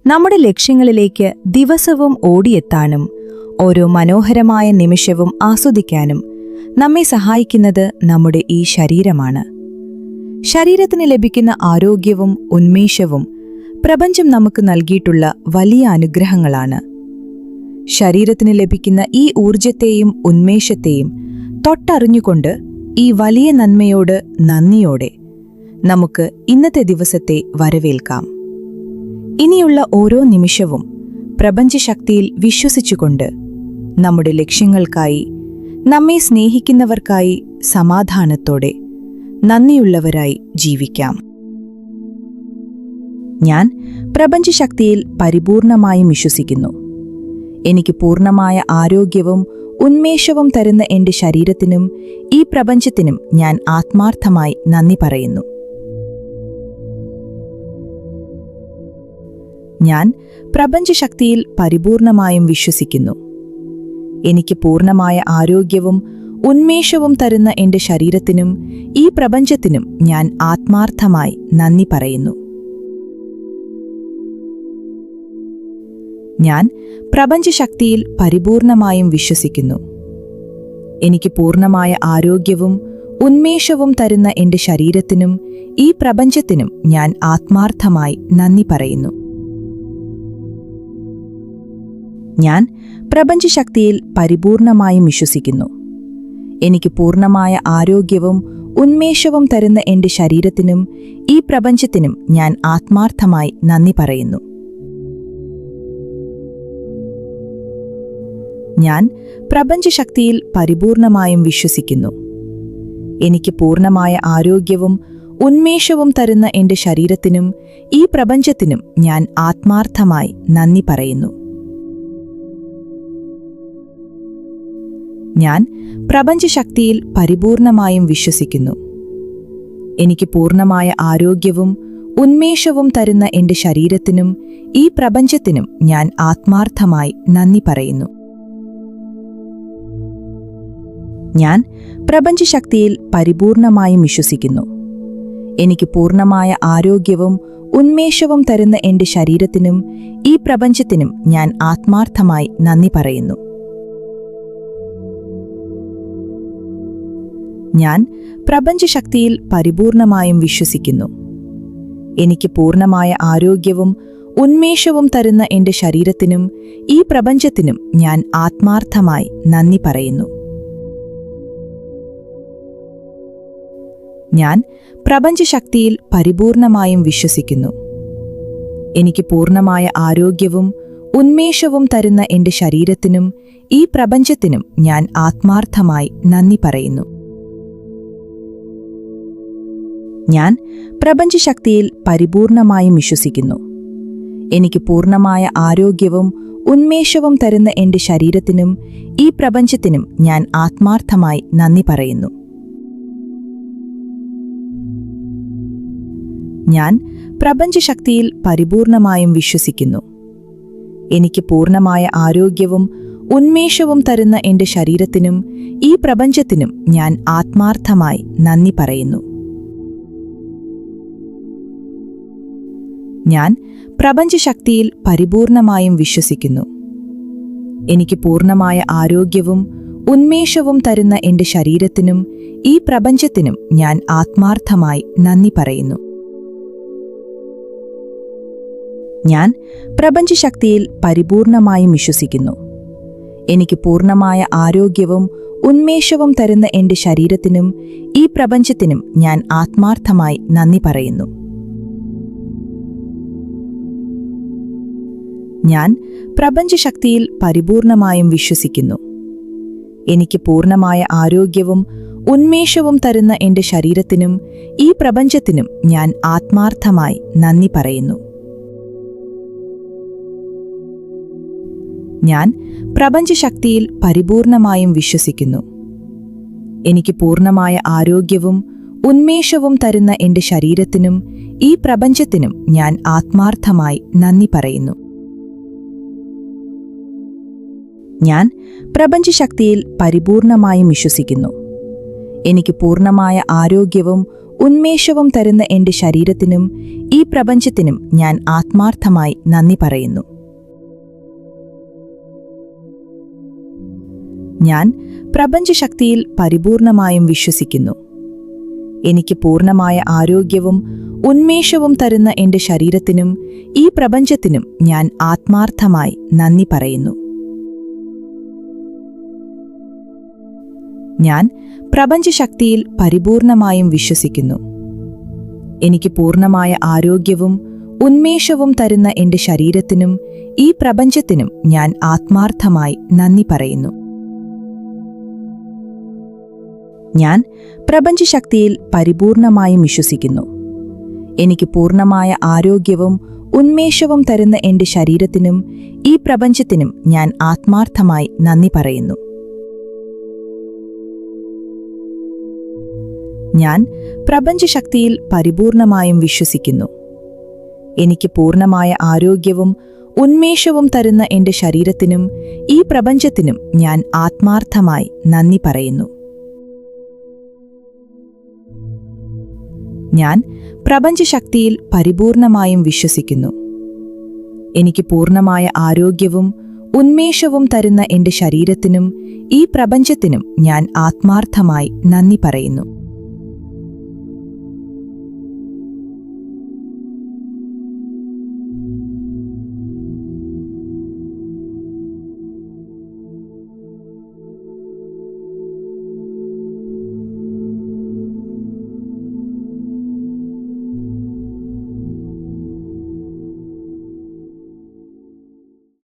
നമ്മുടെ ലക്ഷ്യങ്ങളിലേക്ക് ദിവസവും ഓടിയെത്താനും ഓരോ മനോഹരമായ നിമിഷവും ആസ്വദിക്കാനും നമ്മെ സഹായിക്കുന്നത് നമ്മുടെ ഈ ശരീരമാണ്. ശരീരത്തിന് ലഭിക്കുന്ന ആരോഗ്യവും ഉന്മേഷവും പ്രപഞ്ചം നമുക്ക് നൽകിയിട്ടുള്ള വലിയ അനുഗ്രഹങ്ങളാണ്. ശരീരത്തിന് ലഭിക്കുന്ന ഈ ഊർജത്തെയും ഉന്മേഷത്തെയും തൊട്ടറിഞ്ഞുകൊണ്ട് ഈ വലിയ നന്മയോട് നന്ദിയോടെ നമുക്ക് ഇന്നത്തെ ദിവസത്തെ വരവേൽക്കാം. ഇനിയുള്ള ഓരോ നിമിഷവും പ്രപഞ്ചശക്തിയിൽ വിശ്വസിച്ചുകൊണ്ട് നമ്മുടെ ലക്ഷ്യങ്ങൾക്കായി, നമ്മെ സ്നേഹിക്കുന്നവർക്കായി സമാധാനത്തോടെ നന്ദിയുള്ളവരായി ജീവിക്കാം. ഞാൻ പ്രപഞ്ചശക്തിയിൽ പരിപൂർണമായും വിശ്വസിക്കുന്നു. എനിക്ക് പൂർണ്ണമായ ആരോഗ്യവും ഉന്മേഷവും തരുന്ന എൻ്റെ ശരീരത്തിനും ഈ പ്രപഞ്ചത്തിനും ഞാൻ ആത്മാർത്ഥമായി നന്ദി പറയുന്നു. ഞാൻ പ്രപഞ്ചശക്തിയിൽ പരിപൂർണമായും വിശ്വസിക്കുന്നു. എനിക്ക് പൂർണ്ണമായ ആരോഗ്യവും ഉന്മേഷവും തരുന്ന എൻ്റെ ശരീരത്തിനും ഈ പ്രപഞ്ചത്തിനും ഞാൻ ആത്മാർത്ഥമായി നന്ദി പറയുന്നു. ഞാൻ പ്രപഞ്ചശക്തിയിൽ പരിപൂർണമായും വിശ്വസിക്കുന്നു. എനിക്ക് പൂർണ്ണമായ ആരോഗ്യവും ഉന്മേഷവും തരുന്ന എൻ്റെ ശരീരത്തിനും ഈ പ്രപഞ്ചത്തിനും ഞാൻ ആത്മാർത്ഥമായി നന്ദി പറയുന്നു. ഞാൻ പ്രപഞ്ചശക്തിയിൽ പരിപൂർണമായും വിശ്വസിക്കുന്നു. എനിക്ക് പൂർണ്ണമായ ആരോഗ്യവും ഉന്മേഷവും തരുന്ന എൻ്റെ ശരീരത്തിനും ഈ പ്രപഞ്ചത്തിനും ഞാൻ ആത്മാർത്ഥമായി നന്ദി പറയുന്നു. ഞാൻ പ്രപഞ്ചശക്തിയിൽ പരിപൂർണമായും വിശ്വസിക്കുന്നു. എനിക്ക് പൂർണ്ണമായ ആരോഗ്യവും ഉന്മേഷവും തരുന്ന എൻ്റെ ശരീരത്തിനും ഈ പ്രപഞ്ചത്തിനും ഞാൻ ആത്മാർത്ഥമായി നന്ദി പറയുന്നു. ഞാൻ പ്രപഞ്ചശക്തിയിൽ പരിപൂർണമായും വിശ്വസിക്കുന്നു. എനിക്ക് പൂർണ്ണമായ ആരോഗ്യവും ഉന്മേഷവും തരുന്ന എൻ്റെ ശരീരത്തിനും ഈ പ്രപഞ്ചത്തിനും ഞാൻ ആത്മാർത്ഥമായി നന്ദി പറയുന്നു. ഞാൻ പ്രപഞ്ചശക്തിയിൽ പരിപൂർണമായും വിശ്വസിക്കുന്നു. എനിക്ക് പൂർണ്ണമായ ആരോഗ്യവും ഉന്മേഷവും തരുന്ന എൻ്റെ ശരീരത്തിനും ഈ പ്രപഞ്ചത്തിനും ഞാൻ ആത്മാർത്ഥമായി നന്ദി പറയുന്നു. ഞാൻ പ്രപഞ്ചശക്തിയിൽ പരിപൂർണമായും വിശ്വസിക്കുന്നു. എനിക്ക് പൂർണ്ണമായ ആരോഗ്യവും ഉന്മേഷവും തരുന്ന എൻ്റെ ശരീരത്തിനും ഈ പ്രപഞ്ചത്തിനും ഞാൻ ആത്മാർത്ഥമായി നന്ദി പറയുന്നു. ഞാൻ പ്രപഞ്ചശക്തിയിൽ പരിപൂർണമായും വിശ്വസിക്കുന്നു. എനിക്ക് പൂർണ്ണമായ ആരോഗ്യവും ഉന്മേഷവും തരുന്ന എൻ്റെ ശരീരത്തിനും ഈ പ്രപഞ്ചത്തിനും ഞാൻ ആത്മാർത്ഥമായി നന്ദി പറയുന്നു. ഞാൻ പ്രപഞ്ചശക്തിയിൽ പരിപൂർണമായും വിശ്വസിക്കുന്നു. എനിക്ക് പൂർണ്ണമായ ആരോഗ്യവും ഉന്മേഷവും തരുന്ന എൻ്റെ ശരീരത്തിനും ഈ പ്രപഞ്ചത്തിനും ഞാൻ ആത്മാർത്ഥമായി നന്ദി പറയുന്നു. ഞാൻ പ്രപഞ്ചശക്തിയിൽ പരിപൂർണമായും വിശ്വസിക്കുന്നു. എനിക്ക് പൂർണ്ണമായ ആരോഗ്യവും ഉന്മേഷവും തരുന്ന എൻ്റെ ശരീരത്തിനും ഈ പ്രപഞ്ചത്തിനും ഞാൻ ആത്മാർത്ഥമായി നന്ദി പറയുന്നു. ഞാൻ പ്രപഞ്ചശക്തിയിൽ പരിപൂർണമായും വിശ്വസിക്കുന്നു. എനിക്ക് പൂർണ്ണമായ ആരോഗ്യവും ഉന്മേഷവും തരുന്ന എൻ്റെ ശരീരത്തിനും ഈ പ്രപഞ്ചത്തിനും ഞാൻ ആത്മാർത്ഥമായി നന്ദി പറയുന്നു. ഞാൻ പ്രപഞ്ചശക്തിയിൽ പരിപൂർണമായും വിശ്വസിക്കുന്നു. എനിക്ക് പൂർണ്ണമായ ആരോഗ്യവും ഉന്മേഷവും തരുന്ന എൻ്റെ ശരീരത്തിനും ഈ പ്രപഞ്ചത്തിനും ഞാൻ ആത്മാർത്ഥമായി നന്ദി പറയുന്നു. ഞാൻ പ്രപഞ്ചശക്തിയിൽ പരിപൂർണമായും വിശ്വസിക്കുന്നു. എനിക്ക് പൂർണ്ണമായ ആരോഗ്യവും ഉന്മേഷവും തരുന്ന എൻ്റെ ശരീരത്തിനും ഈ പ്രപഞ്ചത്തിനും ഞാൻ ആത്മാർത്ഥമായി നന്ദി പറയുന്നു. ഞാൻ പ്രപഞ്ചശക്തിയിൽ പരിപൂർണമായും വിശ്വസിക്കുന്നു. എനിക്ക് പൂർണ്ണമായ ആരോഗ്യവും ഉന്മേഷവും തരുന്ന എൻ്റെ ശരീരത്തിനും ഈ പ്രപഞ്ചത്തിനും ഞാൻ ആത്മാർത്ഥമായി നന്ദി പറയുന്നു. ഞാൻ പ്രപഞ്ചശക്തിയിൽ പരിപൂർണമായും വിശ്വസിക്കുന്നു. എനിക്ക് പൂർണ്ണമായ ആരോഗ്യവും ഉന്മേഷവും തരുന്ന എന്റെ ശരീരത്തിനും ഈ പ്രപഞ്ചത്തിനും ഞാൻ ആത്മാർത്ഥമായി നന്ദി പറയുന്നു. ഞാൻ പ്രപഞ്ചശക്തിയിൽ പരിപൂർണമായും വിശ്വസിക്കുന്നു. എനിക്ക് പൂർണ്ണമായ ആരോഗ്യവും ഉന്മേഷവും തരുന്ന എന്റെ ശരീരത്തിനും ഈ പ്രപഞ്ചത്തിനും ഞാൻ ആത്മാർത്ഥമായി നന്ദി പറയുന്നു. ഞാൻ പ്രപഞ്ചശക്തിയിൽ പരിപൂർണമായും വിശ്വസിക്കുന്നു. എനിക്ക് പൂർണ്ണമായ ആരോഗ്യവും ഉന്മേഷവും തരുന്ന എന്റെ ശരീരത്തിനും ഈ പ്രപഞ്ചത്തിനും ഞാൻ ആത്മാർത്ഥമായി നന്ദി പറയുന്നു. ഞാൻ പ്രപഞ്ചശക്തിയിൽ പരിപൂർണമായും വിശ്വസിക്കുന്നു. എനിക്ക് പൂർണ്ണമായ ആരോഗ്യവും ഉന്മേഷവും തരുന്ന എന്റെ ശരീരത്തിനും ഈ പ്രപഞ്ചത്തിനും ഞാൻ ആത്മാർത്ഥമായി നന്ദി പറയുന്നു. ഞാൻ പ്രപഞ്ചശക്തിയിൽ പരിപൂർണമായും വിശ്വസിക്കുന്നു. എനിക്ക് പൂർണ്ണമായ ആരോഗ്യവും ഉന്മേഷവും തരുന്ന എന്റെ ശരീരത്തിനും ഈ പ്രപഞ്ചത്തിനും ഞാൻ ആത്മാർത്ഥമായി നന്ദി പറയുന്നു. ഞാൻ പ്രപഞ്ചശക്തിയിൽ പരിപൂർണമായും വിശ്വസിക്കുന്നു. എനിക്ക് പൂർണ്ണമായ ആരോഗ്യവും ഉന്മേഷവും തരുന്ന എന്റെ ശരീരത്തിനും ഈ പ്രപഞ്ചത്തിനും ഞാൻ ആത്മാർത്ഥമായി നന്ദി പറയുന്നു.